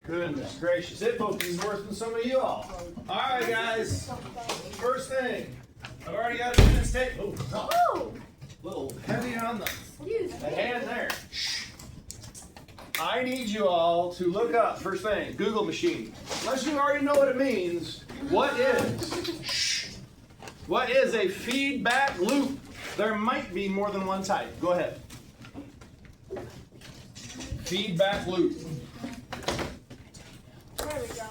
Goodness gracious, it is worse than some of you all. All right, guys. First thing, I've already got a minutes tape. Oh, a little heavy on the hand there. I need you all to look up, first thing, Google machine. Unless you already know what it means, what is a feedback loop? There might be more than one type. Go ahead. Feedback loop. There we go.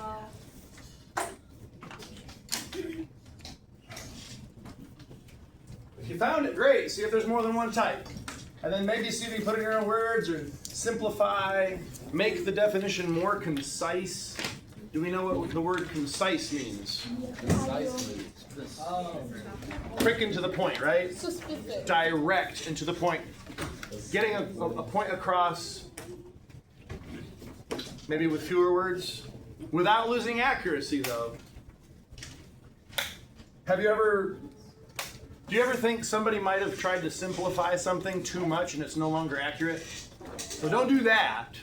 If you found it, great. See if there's more than one type. And then maybe see if you can put it in your own words or simplify, make the definition more concise. Do we know what the word concise means? Concisely. Quick and to the point, right? So specific. Direct and to the point. Getting a point across, maybe with fewer words, without losing accuracy though. Do you ever think somebody might have tried to simplify something too much and it's no longer accurate? So don't do that.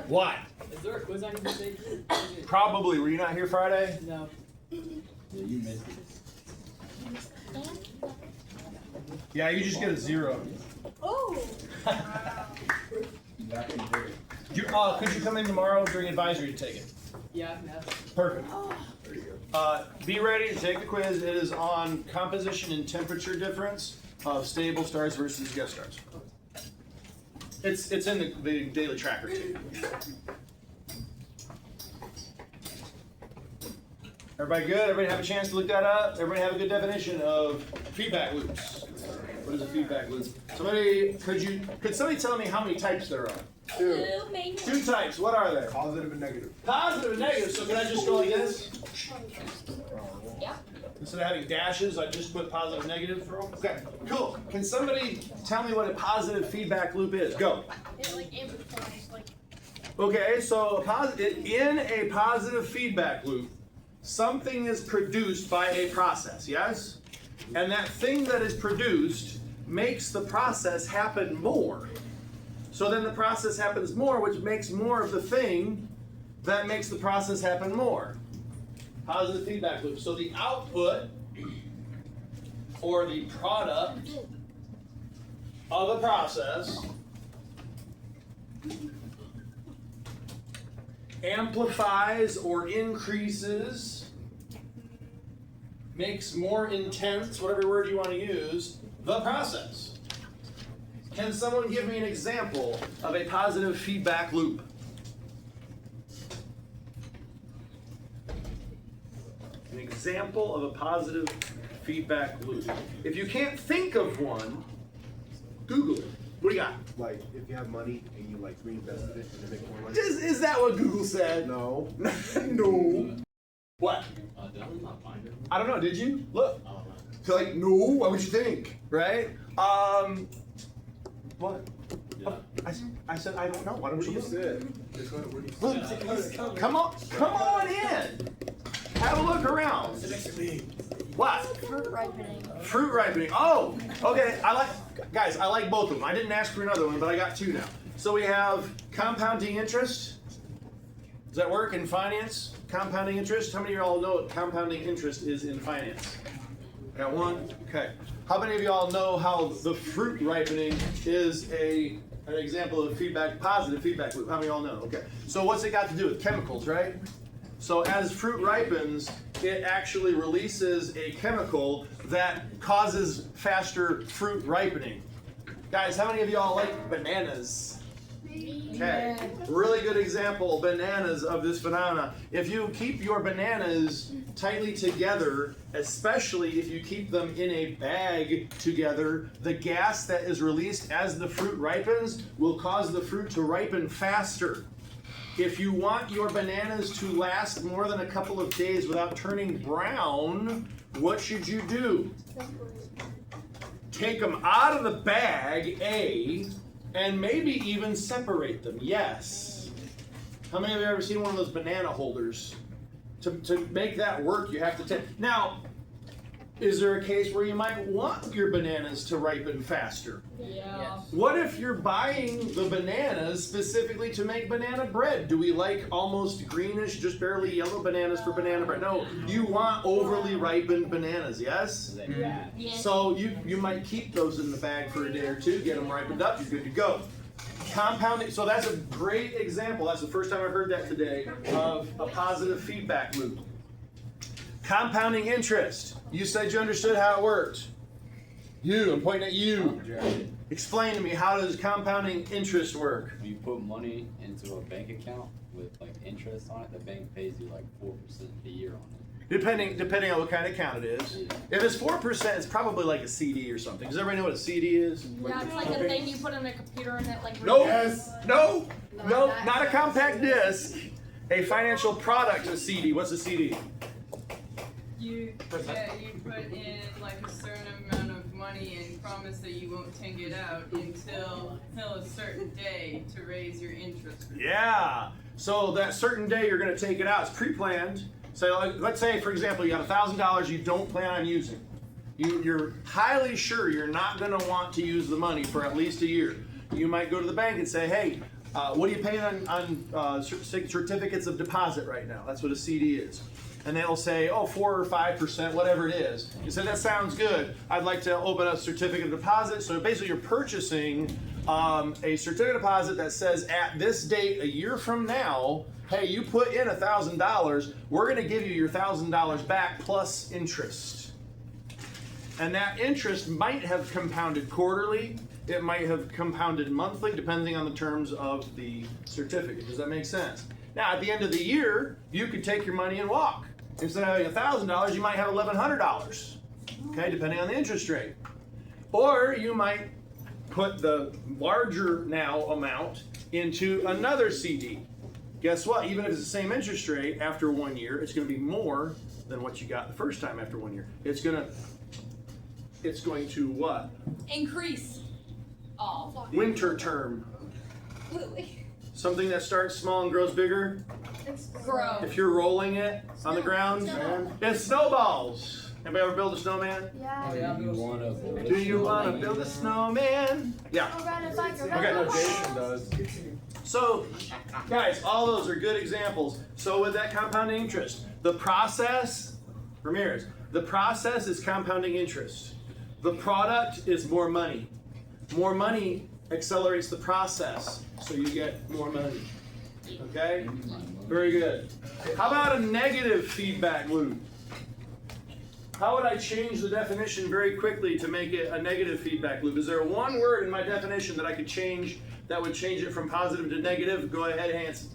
Why? Is there a quiz I can take? Probably. Were you not here Friday? No. Yeah, you missed it. Yeah, you just get a 0. Oh. Could you come in tomorrow during advisory to take it? Yeah, no. Perfect. Be ready to take the quiz. It is on composition and temperature difference of stable stars versus guest stars. It's in the daily tracker too. Everybody good? Everybody have a chance to look that up? Everybody have a good definition of feedback loops? What is a feedback loop? Could somebody tell me how many types there are? 2, maybe. 2 types. What are they? Positive and negative. Positive and negative. So can I just go like this? Yeah. Instead of having dashes, I just put positive and negative. Okay, cool. Can somebody tell me what a positive feedback loop is? Go. It like amplifies, like. Okay, so in a positive feedback loop, something is produced by a process, yes? And that thing that is produced makes the process happen more. So then the process happens more, which makes more of the thing that makes the process happen more. Positive feedback loop. So the output or the product of a process amplifies or increases, makes more intense, whatever word you want to use, the process. Can someone give me an example of a positive feedback loop? An example of a positive feedback loop. If you can't think of one, Google it. What do you got? Like, if you have money and you like reinvested it and make more money. Is that what Google said? No. No. What? I don't know. Did you? Look. So like, no. What would you think? Right? What? Yeah. I said I don't know. Why don't What you you look? said? It's not what you Look. said. Come on in. Have a look around. What? Fruit ripening. Fruit ripening. Oh, okay. I like both of them. I didn't ask for another one, but I got 2 now. So we have compounding interest. Does that work in finance? Compounding interest. How many of y'all know what compounding interest is in finance? Got 1. Okay. How many of y'all know how the fruit ripening is an example of positive feedback loop? How many of y'all know? Okay. So what's it got to do with chemicals, right? So as fruit ripens, it actually releases a chemical that causes faster fruit ripening. Guys, how many of y'all like bananas? Okay, really good example, bananas, of this phenomena. If you keep your bananas tightly together, especially if you keep them in a bag together, the gas that is released as the fruit ripens will cause the fruit to ripen faster. If you want your bananas to last more than a couple of days without turning brown, what should you do? Take them out of the bag, and maybe even separate them, yes. How many of you have ever seen one of those banana holders? To make that work, you have to take. Now, is there a case where you might want your bananas to ripen faster? Yeah. What if you're buying the bananas specifically to make banana bread? Do we like almost greenish, just barely yellow bananas for banana bread? No, you want overly ripened bananas, yes? Yes. So you might keep those in the bag for a day or two, get them ripened up, you're good to go. Compounding, so that's a great example. That's the first time I've heard that today of a positive feedback loop. Compounding interest. You said you understood how it worked. I'm pointing at you. Explain to me, how does compounding interest work? When you put money into a bank account with like interest on it, the bank pays you like 4% a year on it. Depending on what kind of account it is. If it's 4%, it's probably like a CD or something. Does everybody know what a CD is? Yeah, it's like a thing you put in a computer and it like. No, records. no, not a compact disc. A financial product, a CD. What's a CD? You put in like a certain amount of money and promise that you won't take it out until a certain day to raise your interest rate. Yeah. So that certain day you're going to take it out. It's pre-planned. So let's say, for example, you got $1,000 you don't plan on using. You're highly sure you're not going to want to use the money for at least a year. You might go to the bank and say, hey, what are you paying on certificates of deposit right now? That's what a CD is. And they'll say, oh, 4 or 5%, whatever it is. You say, that sounds good. I'd like to open a certificate of deposit. So basically you're purchasing a certificate of deposit that says at this date, a year from now, hey, you put in $1,000, we're gonna give you your $1,000 back plus interest. And that interest might have compounded quarterly, it might have compounded monthly, depending on the terms of the certificate. Does that make sense? Now, at the end of the year, you could take your money and walk. Instead of having $1,000, you might have $1,100, okay, depending on the interest rate. Or you might put the larger now amount into another CD. Guess what? Even if it's the same interest rate, after 1 year, it's going to be more than what you got the first time after 1 year. It's going to what? Increase. Oh. Winter term. Something that starts small and grows bigger. Grow. If you're rolling it on the ground, it snowballs. Anybody ever build a snowman? Yeah. Do you want to build Do you want to build a snowman? Yeah. Okay. Jason does. So, guys, all those are good examples. So with that compounding interest, the process, Ramirez, the process is compounding interest. The product is more money. More money accelerates the process, so you get more money. Okay? Very good. How about a negative feedback loop? How would I change the definition very quickly to make it a negative feedback loop? Is there one word in my definition that I could change that would change it from positive to negative? Go ahead, Hanson.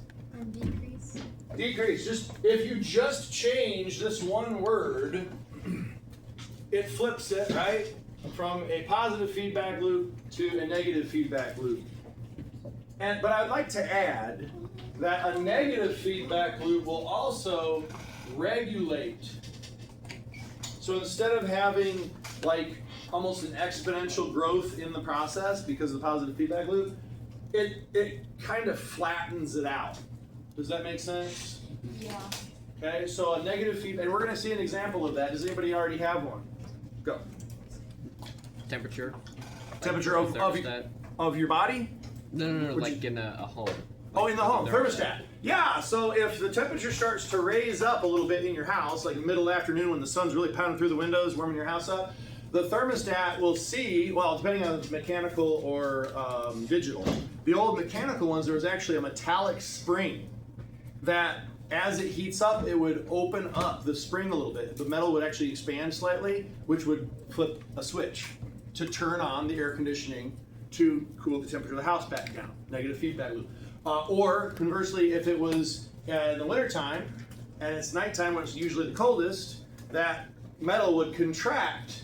Decrease. Decrease. Just if you just change this one word, it flips it, right? From a positive feedback loop to a negative feedback loop. But I'd like to add that a negative feedback loop will also regulate. So instead of having like almost an exponential growth in the process because of the positive feedback loop, it kind of flattens it out. Does that make sense? Yeah. Okay, so a negative feedback, and we're going to see an example of that. Does anybody already have one? Go. Temperature. Temperature of your body? No, Would like in a home. Oh, in the home, thermostat. Yeah, so if the temperature starts to raise up a little bit in your house, like middle afternoon when the sun's really pounding through the windows, warming your house up, the thermostat will see, well, depending on if it's mechanical or digital. The old mechanical ones, there was actually a metallic spring that as it heats up, it would open up the spring a little bit. The metal would actually expand slightly, which would flip a switch to turn on the air conditioning to cool the temperature of the house back down. Negative feedback loop. Or conversely, if it was in the wintertime and it's nighttime when it's usually the coldest, that metal would contract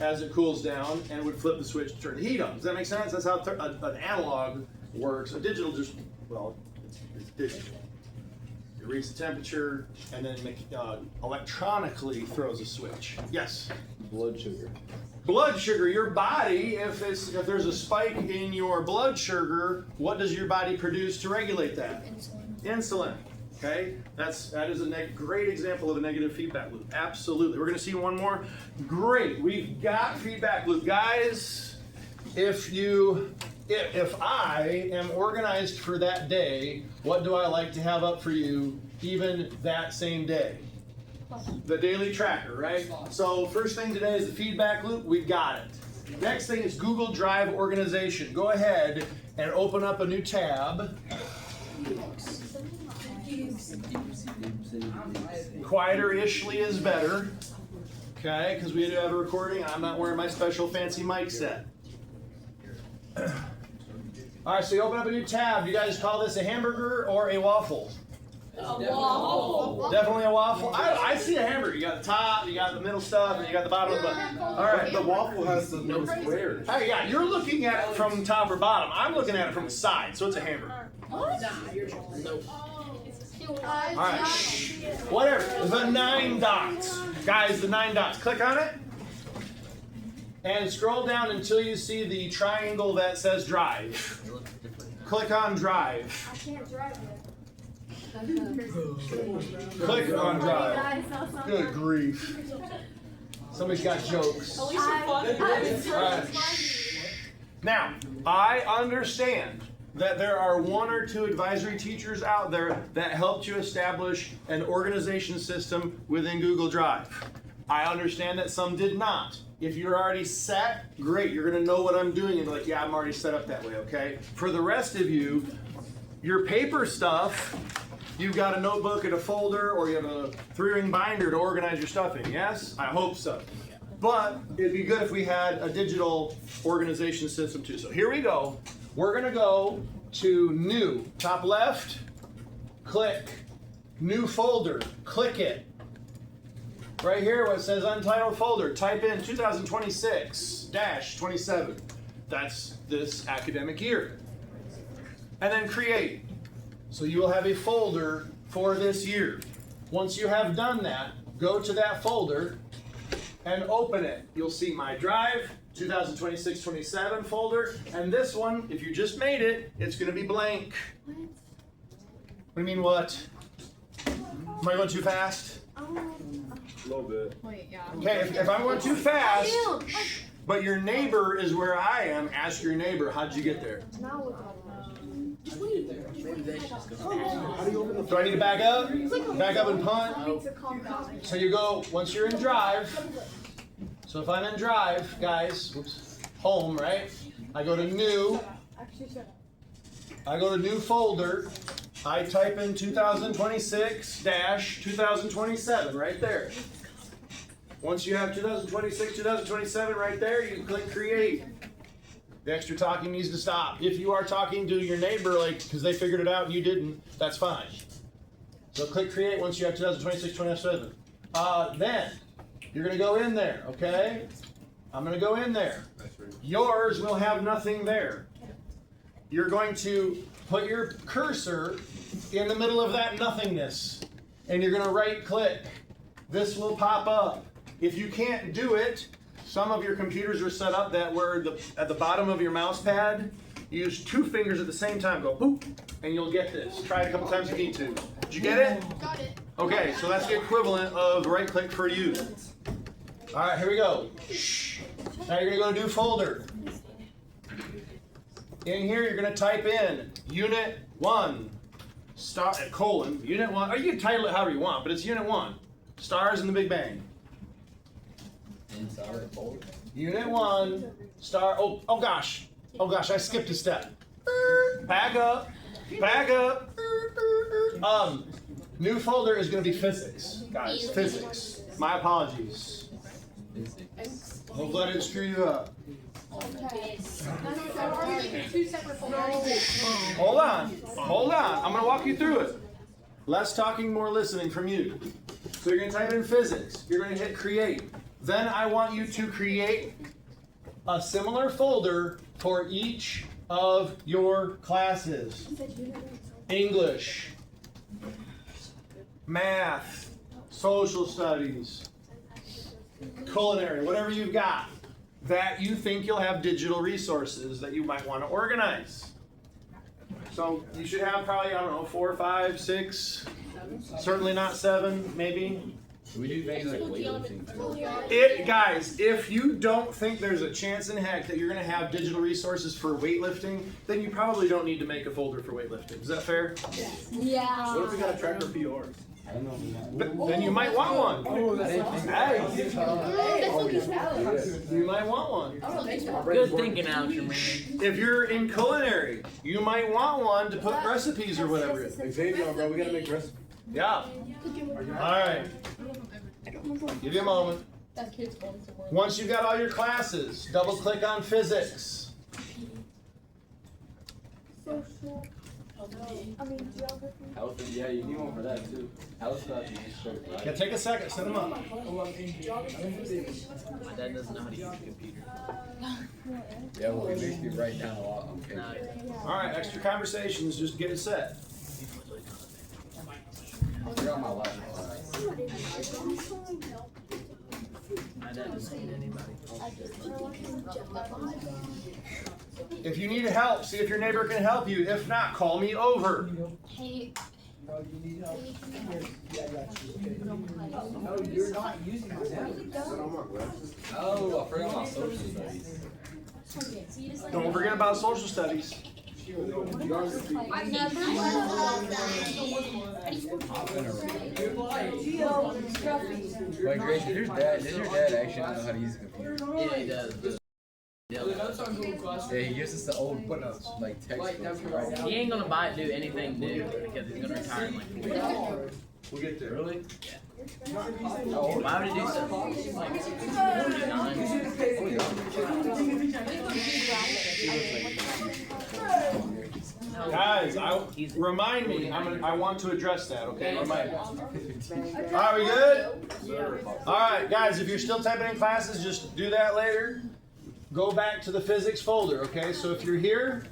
as it cools down and would flip the switch to turn the heat on. Does that make sense? That's how an analog works. A digital just, well, it's digital. It reads the temperature and then electronically throws a switch. Yes? blood sugar? Blood sugar, your body, if there's a spike in your blood sugar, what does your body produce to regulate that? Insulin. Insulin. Okay, that is a great example of a negative feedback loop. Absolutely. We're going to see one more. Great. We've got feedback loop, guys. If I am organized for that day, what do I like to have up for you even that same day? The daily tracker, right? So first thing today is the feedback loop. We've got it. Next thing is Google Drive organization. Go ahead and open up a new tab. Quieter-ishly is better. Okay, because we do have a recording. I'm not wearing my special fancy mic set. All right, so you open up a new tab. You guys call this a hamburger or a waffle? A waffle. Definitely a waffle. I see a hamburger. You got the top, you got the middle stuff, and you got the bottom of the bun. All right. The waffle has the no squares. Hey, yeah, you're looking at it from top or bottom. I'm looking at it from the side, so it's a hamburger. All right. Whatever. The 9 dots. Guys, the 9 dots. Click on it. And scroll down until you see the triangle that says drive. Click on drive. I can't drive yet. Click on drive. Good grief. Somebody's got jokes. At least you're fun. Alright. Now, I understand that there are 1 or 2 advisory teachers out there that helped you establish an organization system within Google Drive. I understand that some did not. If you're already set, great, you're gonna know what I'm doing and be like, yeah, I'm already set up that way, okay? For the rest of you, your paper stuff, you've got a notebook and a folder, or you have a 3-ring binder to organize your stuff in, yes? I hope so. But it'd be good if we had a digital organization system too. So here we go. We're gonna go to new, top left, click, new folder, click it. Right here where it says untitled folder, type in 2026-27. That's this academic year. And then create. So you will have a folder for this year. Once you have done that, go to that folder and open it. You'll see My Drive, 2026-27 folder, and this one, if you just made it, it's going to be blank. What do you mean what? Am I going too fast? A little bit. Wait, yeah. Okay, if I'm going too fast, but your neighbor is where I am, ask your neighbor, how'd you get there? Now we're going. How do you open the Do I need to back up? Back up and punt? To calm down. So you go, once you're in Drive, so if I'm in Drive, guys, whoops, home, right? I go to new, Actually, shut up. I go to new folder, I type in 2026-2027 right there. Once you have 2026, 2027 right there, you click create. The extra talking needs to stop. If you are talking to your neighbor, like, because they figured it out and you didn't, that's fine. So click create once you have 2026, 2027. Then, you're gonna go in there, okay? I'm gonna go in there. Yours will have nothing there. You're going to put your cursor in the middle of that nothingness, and you're gonna right click. This will pop up. If you can't do it, some of your computers are set up that where at the bottom of your mouse pad, use 2 fingers at the same time, go boop, and you'll get this. Try it a couple times if you need to. Did you get it? Got it. Okay, so that's the equivalent of right click for you. All right, here we go. Now you're gonna go to new folder. In here, you're gonna type in Unit 1, colon, Unit 1, or you can title it however you want, but it's Unit 1, Stars in the Big Bang. Inside the folder. Unit 1, oh gosh, I skipped a step. Back up. New folder is gonna be physics, guys, physics. My apologies. Physics. Don't let it screw you up. Two separate folders. Hold on, I'm gonna walk you through it. Less talking, more listening from you. So you're gonna type in physics, you're gonna hit create. Then I want you to create a similar folder for each of your classes. English, math, social studies, culinary, whatever you've got that you think you'll have digital resources that you might want to organize. So you should have probably, I don't know, 4, 5, 6 Certainly not 7, maybe. We do things like weightlifting too. Guys, if you don't think there's a chance in heck that you're going to have digital resources for weightlifting, then you probably don't need to make a folder for weightlifting. Is that fair? Yeah. What if we got a tracker PRs? I don't know. But then you might want one. Hey, you might want one. Good thinking, Alex, man. If you're in culinary, you might want one to put recipes or whatever it is. Xavier, bro, we gotta make recipes. Yeah. All right. Give you a moment. Once you've got all your classes, double click on physics. Social. Geography. Health, yeah, you need one for that too. Health stuff, you just show Yeah, take a second, set them up. My dad doesn't know how to use a computer. Yeah, well, it makes me write down a lot on paper. All right, extra conversations, just get it set. You're on my last class. My dad doesn't need anybody. If you need help, see if your neighbor can help you. If not, call me over. Hey. No, you're not using my Oh, I forgot my social studies. Don't forget about social studies. Wait, Grace, does your dad actually know how to use a computer? Yeah, he does. Yeah, he uses the old like textbooks, right? He ain't gonna do anything new because he's gonna retire in like 4 years. We'll get there. Really? Why would he do so? Like 49. Guys, remind me. I want to address that. Okay, remind me. Are we good? All right, guys. If you're still typing in classes, just do that later. Go back to the physics folder. Okay, so if you're here,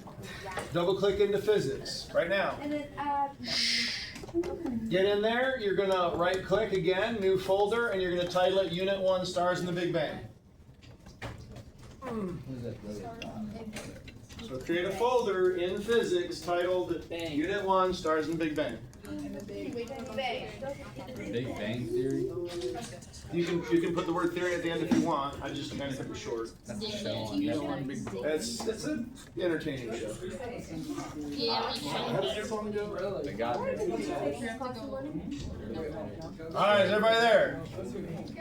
double click into physics right now. And then Get in there. You're gonna right click again, new folder, and you're gonna title it Unit 1 Stars in the Big Bang. So create a folder in physics titled Unit 1 Stars in the Big Bang. Big Bang Theory? You can put the word theory at the end if you want. I just kind of kept it short. That's a show on Netflix. It's an entertaining show. The God. All right, is everybody there?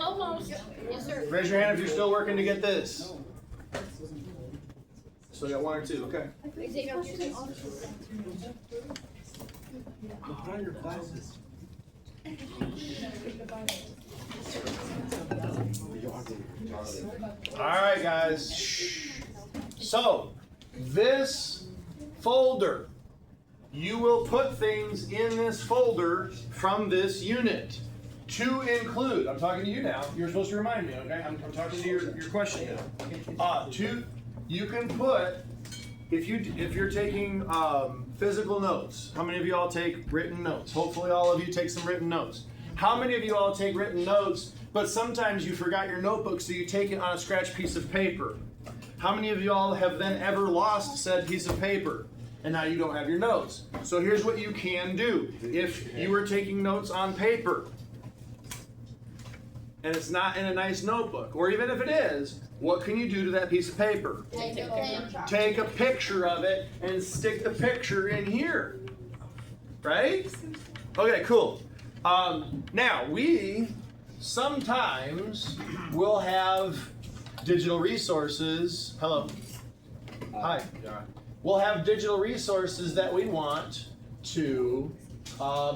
almost. Yes, sir. Raise your hand if you're still working to get this. So you got 1 or 2, okay. Put on your glasses. All right, guys. So, this folder, you will put things in this folder from this unit to include. I'm talking to you now. You're supposed to remind me, okay? I'm talking to your question now. You can put, if you're taking physical notes, how many of you all take written notes? Hopefully all of you take some written notes. How many of you all take written notes, but sometimes you forgot your notebook, so you take it on a scratch piece of paper? How many of you all have then ever lost said piece of paper, and now you don't have your notes? So here's what you can do. If you were taking notes on paper, and it's not in a nice notebook, or even if it is, what can you do to that piece of paper? Take a picture of it and stick the picture in here. Right? Okay, cool. Now, we sometimes will have digital resources. Hello. Hi. We'll have digital resources that we want to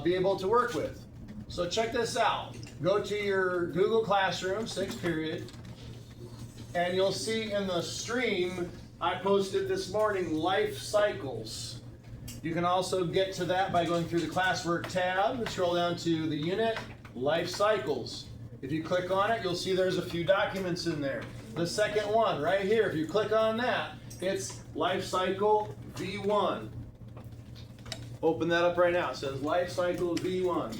be able to work with. So check this out. Go to your Google Classroom, 6th period, and you'll see in the stream I posted this morning life cycles. You can also get to that by going through the classwork tab, scroll down to the unit, life cycles. If you click on it, you'll see there's a few documents in there. The second one right here, if you click on that, it's life cycle V1. Open that up right now. It says life cycle V1.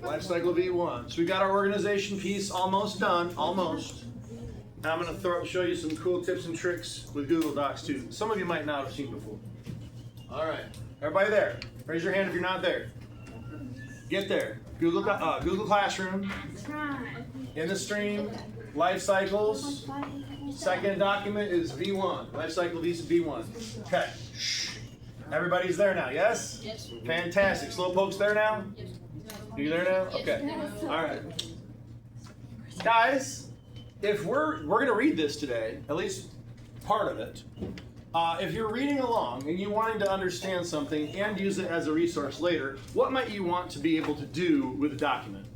Life cycle V1. So we got our organization piece almost done, almost. Now I'm going to show you some cool tips and tricks with Google Docs too. Some of you might not have seen before. All right, everybody there? Raise your hand if you're not there. Get there. Google Classroom. In the stream, life cycles. Second document is V1. Life cycle V1. Okay. Shh. Everybody's there now, yes? Yes. Fantastic. Slowpoke's there now? You there now? Okay. All right. Guys, if we're going to read this today, at least part of it, if you're reading along and you're wanting to understand something and use it as a resource later, what might you want to be able to do with a document?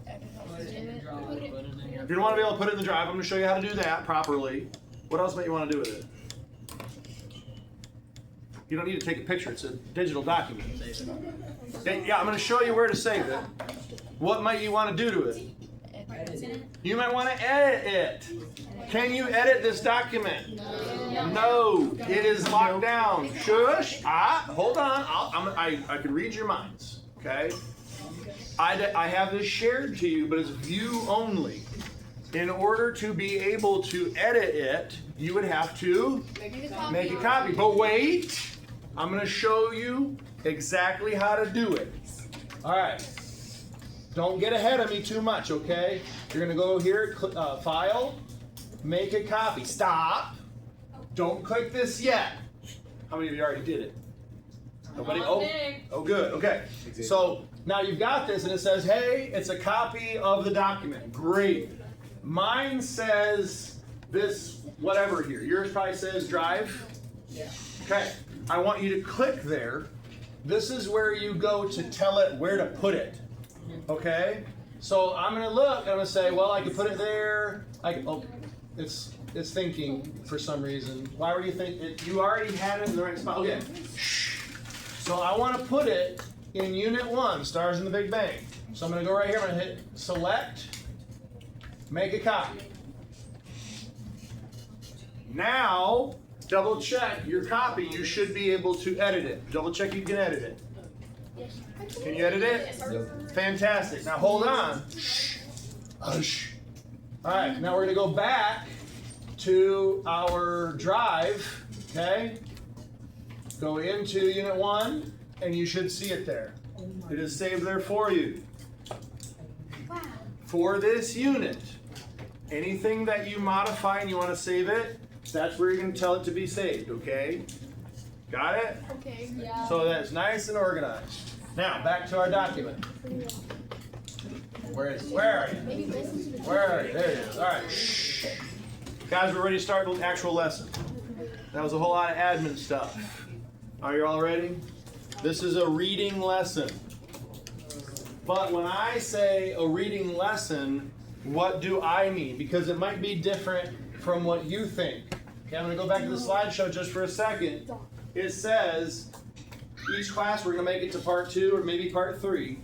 If you want to be able to put it in the drive, I'm going to show you how to do that properly. What else might you want to do with it? You don't need to take a picture. It's a digital document. Okay, yeah, I'm going to show you where to save it. What might you want to do to it? You might want to edit it. Can you edit this document? No. It is locked down. Shush. Hold on. I can read your minds. Okay. I have this shared to you, but it's view only. In order to be able to edit it, you would have to make a copy. But wait, I'm going to show you exactly how to do it. All right. Don't get ahead of me too much, okay? You're going to go here, File, Make a Copy. Stop. Don't click this yet. How many of you already did it? Nobody? Oh, good. Okay. So now you've got this, and it says, hey, it's a copy of the document. Great. Mine says this, whatever here. Yours probably says Drive. Yeah. Okay. I want you to click there. This is where you go to tell it where to put it. Okay? So I'm going to look, and I'm going to say, well, I could put it there. It's thinking for some reason. Why were you thinking? You already had it in the right spot. Okay. Shh. So I want to put it in Unit 1, Stars in the Big Bang. So I'm going to go right here. I'm going to hit Select, Make a Copy. Now, double check your copy. You should be able to edit it. Double check you can edit it. Can you edit it? Yep. Fantastic. Now hold on. Shh. Hush. All right. Now we're going to go back to our drive. Okay. Go into Unit 1, and you should see it there. It is saved there for you. Wow. For this unit, anything that you modify and you want to save it, that's where you're going to tell it to be saved. Okay. Got it? Okay. Yeah. So that's nice and organized. Now, back to our document. Where is it? Where are you? Where are you? There it is. All right. Shh. Guys, we're ready to start the actual lesson. That was a whole lot of admin stuff. Are you all ready? This is a reading lesson. But when I say a reading lesson, what do I mean? Because it might be different from what you think. Okay, I'm going to go back to the slideshow just for a second. It says, each class we're going to make it to part 2 or maybe part 3.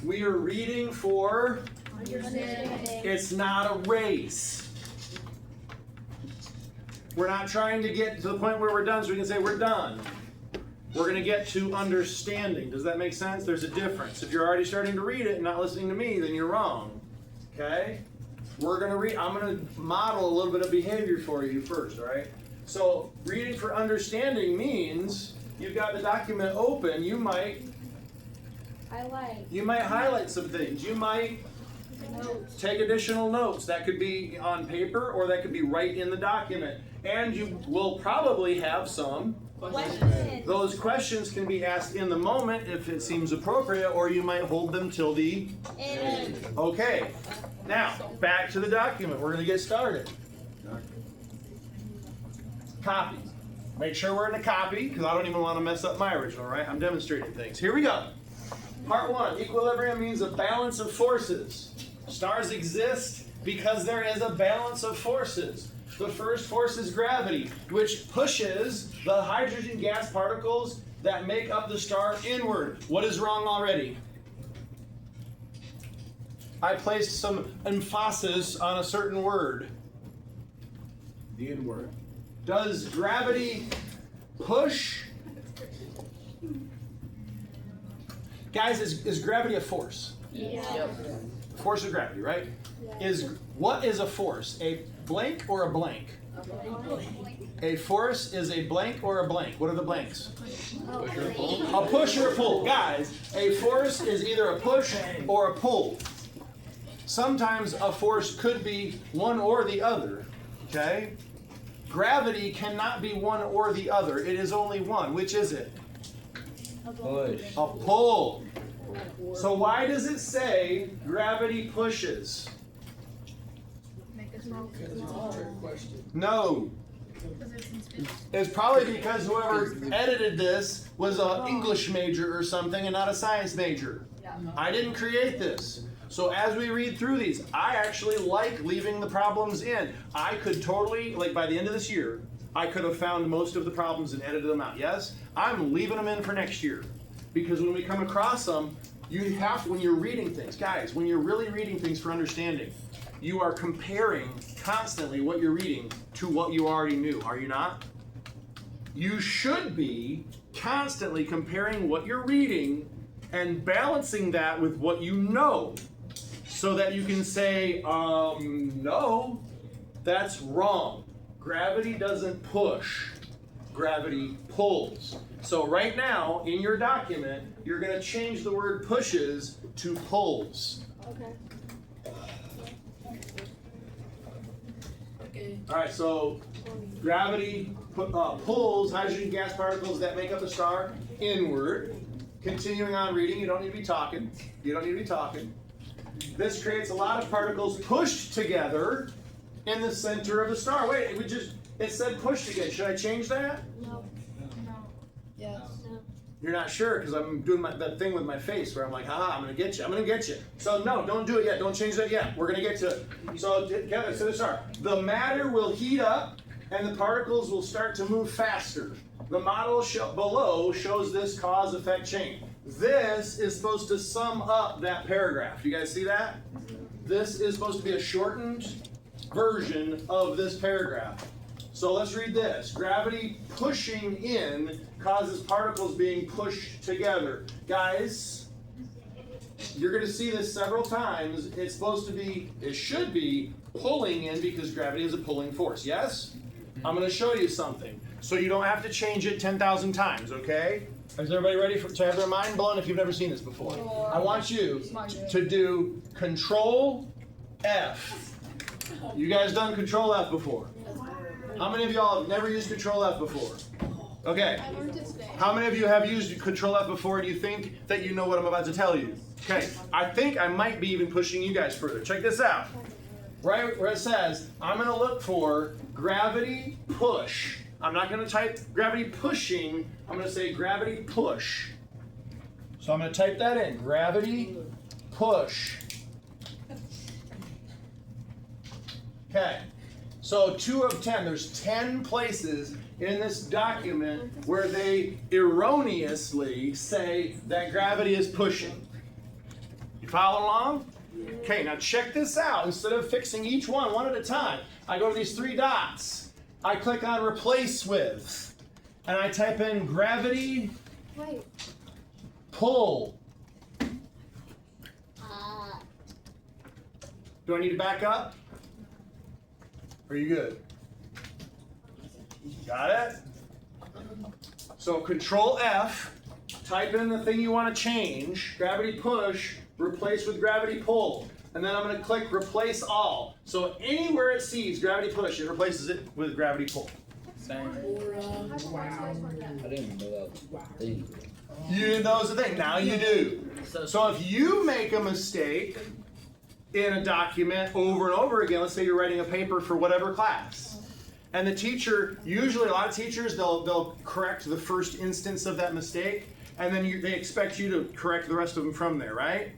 We are reading for, it's not a race. We're not trying to get to the point where we're done so we can say we're done. We're going to get to understanding. Does that make sense? There's a difference. If you're already starting to read it and not listening to me, then you're wrong. Okay? We're going to read. I'm going to model a little bit of behavior for you first, all right? So reading for understanding means you've got the document open. You might highlight some things. You might take additional notes. That could be on paper or that could be right in the document. And you will probably have some questions. Those questions can be asked in the moment if it seems appropriate, or you might hold them till the end. Okay. Now, back to the document. We're going to get started. Copy. Make sure we're in a copy, because I don't even want to mess up my original, right? I'm demonstrating things. Here we go. Part 1. Equilibrium means a balance of forces. Stars exist because there is a balance of forces. The first force is gravity, which pushes the hydrogen gas particles that make up the star inward. What is wrong already? I placed some emphasis on a certain word. The N word. Does gravity push? Guys, is gravity a force? Yeah. Force of gravity, right? what is a force? A blank or a blank? A force is a blank or a blank. What are the blanks? A push or a pull. Guys, a force is either a push or a pull. Sometimes a force could be one or the other, okay? Gravity cannot be one or the other. It is only one. Which is it? Push. A pull. So why does it say gravity pushes? No. It's probably because whoever edited this was an English major or something and not a science major. I didn't create this. So as we read through these, I actually like leaving the problems in. I could totally, like by the end of this year, I could have found most of the problems and edited them out. Yes, I'm leaving them in for next year. Because when we come across them, you have, when you're reading things, guys, when you're really reading things for understanding, you are comparing constantly what you're reading to what you already knew, are you not? You should be constantly comparing what you're reading and balancing that with what you know, so that you can say, no, that's wrong. Gravity doesn't push, gravity pulls. So right now, in your document, you're gonna change the word pushes to pulls. All right, so gravity pulls hydrogen gas particles that make up the star inward. Continuing on reading, you don't need to be talking. You don't need to be talking. This creates a lot of particles pushed together in the center of the star. Wait, it said pushed again. Should I change that? No. Yes. You're not sure because I'm doing that thing with my face where I'm like, I'm gonna get you. I'm gonna get you. So no, don't do it yet. Don't change that yet. We're gonna get to it. So together, so the star. The matter will heat up and the particles will start to move faster. The model below shows this cause-effect chain. This is supposed to sum up that paragraph. Do you guys see that? This is supposed to be a shortened version of this paragraph. So let's read this. Gravity pushing in causes particles being pushed together. Guys, you're going to see this several times. It's supposed to be, it should be pulling in because gravity is a pulling force. Yes? I'm going to show you something. So you don't have to change it 10,000 times, okay? Is everybody ready to have their mind blown if you've never seen this before? I want you to do Control F. You guys done Control F before? How many of y'all have never used Control F before? Okay. How many of you have used Control F before and you think that you know what I'm about to tell you? Okay. I think I might be even pushing you guys further. Check this out. Right where it says, I'm going to look for gravity push. I'm not going to type gravity pushing. I'm going to say gravity push. So I'm going to type that in. Gravity push. Okay. So 2 of 10. There's 10 places in this document where they erroneously say that gravity is pushing. You follow along? Okay, now check this out. Instead of fixing each one at a time, I go to these 3 dots. I click on replace with, and I type in gravity pull. Do I need to back up? Are you good? Got it? So Control F, type in the thing you want to change, gravity push, replace with gravity pull. And then I'm going to click replace all. So anywhere it sees gravity push, it replaces it with gravity pull. Same. I didn't even know that was a thing. You didn't know it was a thing. Now you do. So if you make a mistake in a document over and over again, let's say you're writing a paper for whatever class, and the teacher, usually a lot of teachers, they'll correct the first instance of that mistake, and then they expect you to correct the rest of them from there, right?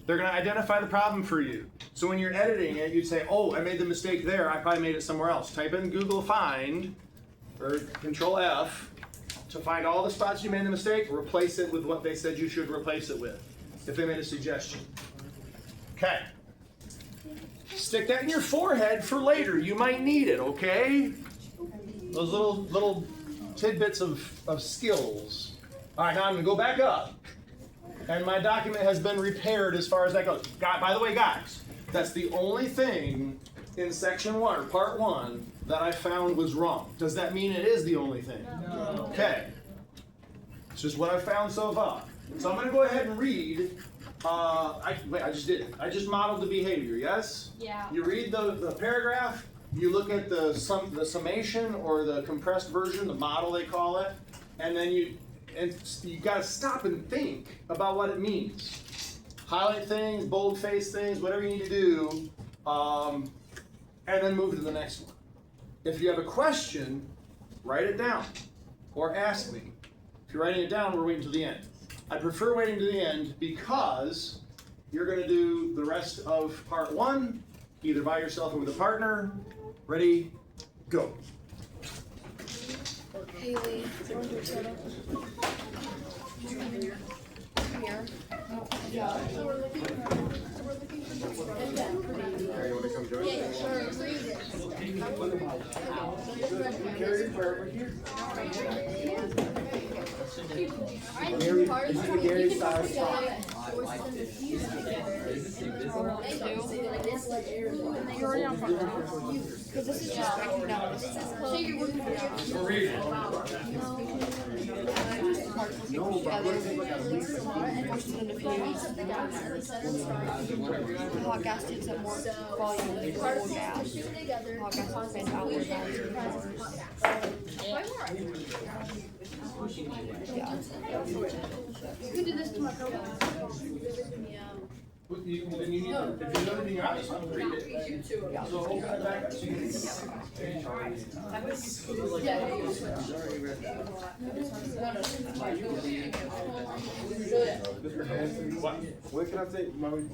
They're going to identify the problem for you. So when you're editing it, you'd say, oh, I made the mistake there. I probably made it somewhere else. Type in Google Find, or Control F, to find all the spots you made the mistake, replace it with what they said you should replace it with, if they made a suggestion. Okay. Stick that in your forehead for later. You might need it, okay? Those little tidbits of skills. All right, now I'm going to go back up. And my document has been repaired as far as that goes. By the way, guys, That's the only thing in section 1, or part 1, that I found was wrong. Does that mean it is the only thing? No. Okay. It's just what I found so far. So I'm going to go ahead and read. I just did it. I just modeled the behavior, yes? Yeah. You read the paragraph, you look at the summation or the compressed version, the model they call it, and then you got to stop and think about what it means. Highlight things, boldface things, whatever you need to do, and then move to the next one. If you have a question, write it down or ask me. If you're writing it down, we're waiting till the end. I prefer waiting to the end because you're going to do the rest of part 1, either by yourself or with a partner. Ready, go. Haley, orange or soda? Here. Yeah. So we're looking for Hey, you wanna come join us? yeah, sure. Carry it over here. Gary's Is this invisible? You're already on front now. Because this is just breaking down. So you're working for Read it. Hot gas takes up more volume than cold gas. Hot gas is made outward yeah. You can do this to my program. If you know anything else, I'll read it. So open it back up so you can When can I take my? When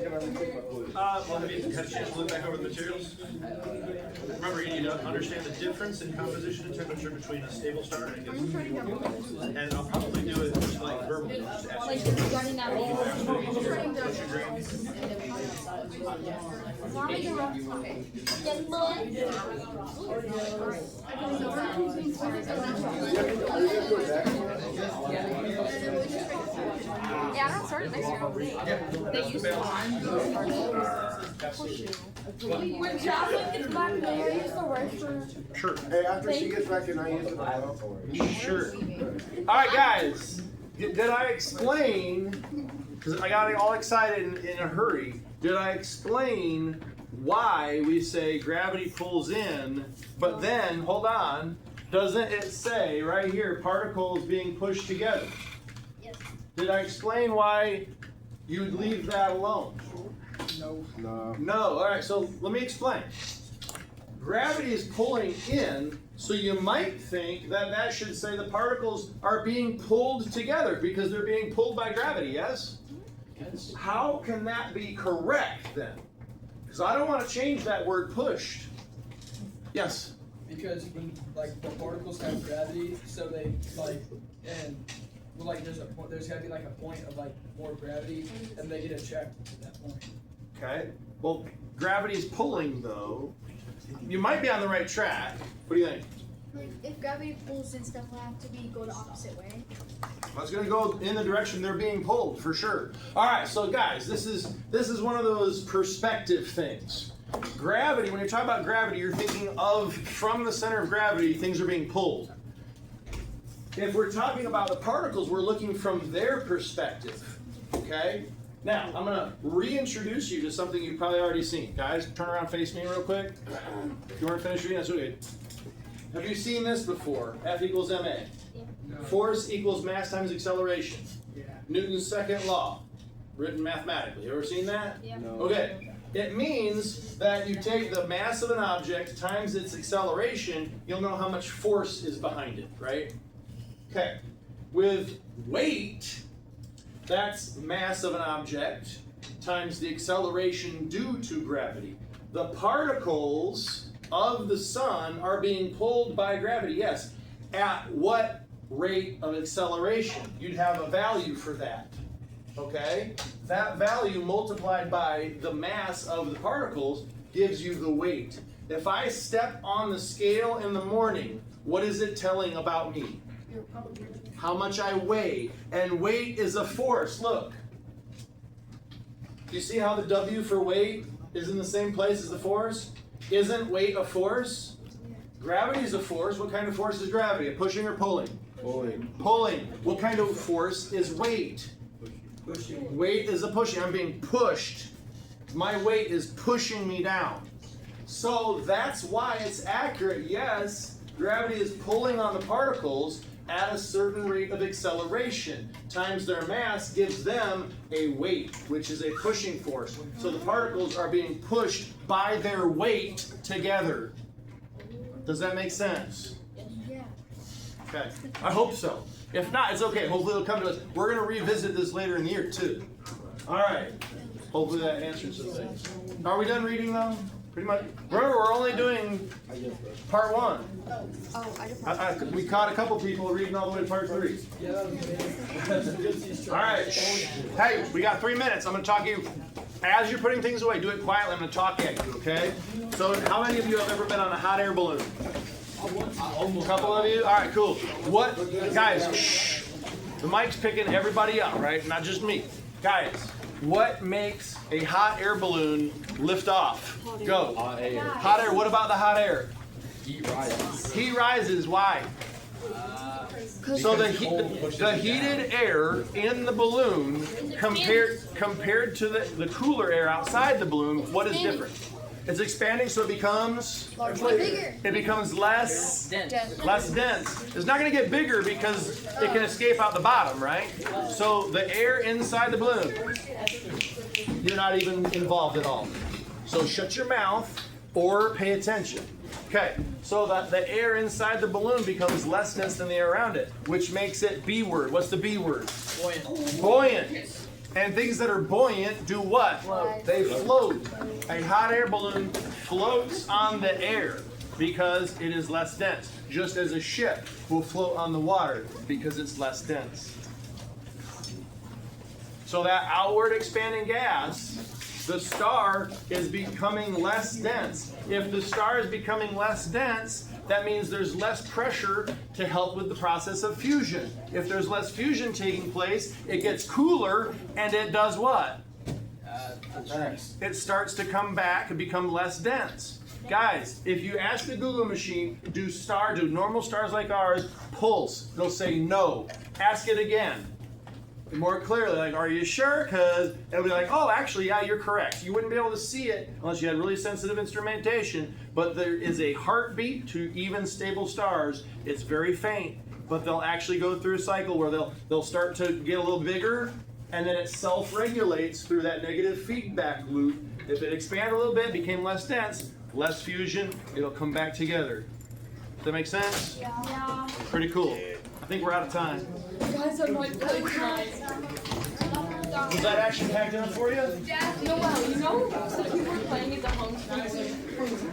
can I take my quiz? well, have you had a chance to look back over the materials? Remember, you need to understand the difference in composition and temperature between a stable starter and a gas. And I'll probably do it just like verbally. Just ask you. Running that yeah, I don't start it next year. They used to. When Jocelyn gets back there, use the restroom. Sure. Hey, after she gets back in, I use it. Sure. All right, guys. Did I explain? Because I got all excited in a hurry. Did I explain why we say gravity pulls in, but then, hold on, doesn't it say right here, particles being pushed together? Yes. Did I explain why you'd leave that alone? No. No. All right, so let me explain. Gravity is pulling in, so you might think that that should say the particles are being pulled together because they're being pulled by gravity, yes? How can that be correct then? Because I don't want to change that word pushed. Yes? Because when like the particles have gravity, so they like and well, like there's gotta be like a point of like more gravity, and they get attracted to that point. Okay. Well, gravity is pulling though. You might be on the right track. What do you think? Like, if gravity pulls in stuff, will have to go the opposite way. Well, it's going to go in the direction they're being pulled for sure. All right, so guys, this is one of those perspective things. Gravity, when you're talking about gravity, you're thinking of from the center of gravity, things are being pulled. If we're talking about the particles, we're looking from their perspective. Okay? Now, I'm going to reintroduce you to something you've probably already seen. Guys, turn around, face me real quick. If you weren't finished reading, that's okay. Have you seen this before? F equals ma. No. Force equals mass times acceleration. Yeah. Newton's second law, written mathematically. You ever seen that? Yeah. No. Okay. It means that you take the mass of an object times its acceleration, you'll know how much force is behind it, right? Okay. With weight, that's mass of an object times the acceleration due to gravity. The particles of the sun are being pulled by gravity, yes. At what rate of acceleration? You'd have a value for that, okay? That value multiplied by the mass of the particles gives you the weight. If I step on the scale in the morning, what is it telling about me? How much I weigh. And weight is a force, look. You see how the W for weight is in the same place as the force? Isn't weight a force? Gravity is a force. What kind of force is gravity? A pushing or pulling? Pulling. Pulling. What kind of force is weight? Pushing. Weight is a pushing. I'm being pushed. My weight is pushing me down. So that's why it's accurate. Yes, gravity is pulling on the particles at a certain rate of acceleration times their mass gives them a weight, which is a pushing force. So the particles are being pushed by their weight together. Does that make sense? Yeah. Okay, I hope so. If not, it's okay. Hopefully it'll come to us. We're going to revisit this later in the year too. All right. Hopefully that answers the things. Are we done reading though? Pretty much. Remember, we're only doing part 1. Oh, I just We caught a couple people reading all the way to part 3. Yeah, that was amazing. All right. Hey, we got 3 minutes. I'm going to talk to you. As you're putting things away, do it quietly. I'm going to talk at you, okay? So how many of you have ever been on a hot air balloon? A couple of you? All right, cool. What, guys, shh. The mic's picking everybody up, right? Not just me. Guys, what makes a hot air balloon lift off? Go. Hot air. Hot air. What about the hot air? Heat rises. Heat rises. Why? So the heated air in the balloon compared to the cooler air outside the balloon, what is different? It's expanding, so it becomes Bigger. it becomes less dense. It's not going to get bigger because it can escape out the bottom, right? So the air inside the balloon, you're not even involved at all. So shut your mouth or pay attention. Okay, so the air inside the balloon becomes less dense than the air around it, which makes it B word. What's the B word? Buoyant. Buoyant. And things that are buoyant do what? They float. A hot air balloon floats on the air because it is less dense, just as a ship will float on the water because it's less dense. So that outward expanding gas, the star is becoming less dense. If the star is becoming less dense, that means there's less pressure to help with the process of fusion. If there's less fusion taking place, it gets cooler and it does what? It starts to come back and become less dense. Guys, if you ask the Google machine, do normal stars like ours pulse? They'll say no. Ask it again. More clearly, like, are you sure? Because it'll be like, oh, actually, yeah, you're correct. You wouldn't be able to see it unless you had really sensitive instrumentation, but there is a heartbeat to even stable stars. It's very faint, but they'll actually go through a cycle where they'll start to get a little bigger, and then it self-regulates through that negative feedback loop. If it expanded a little bit, became less dense, less fusion, it'll come back together. Does that make sense? Yeah. Pretty cool. I think we're out of time. guys, I might play tonight. Was that action packed enough for you? Noel, you know you were playing at the home school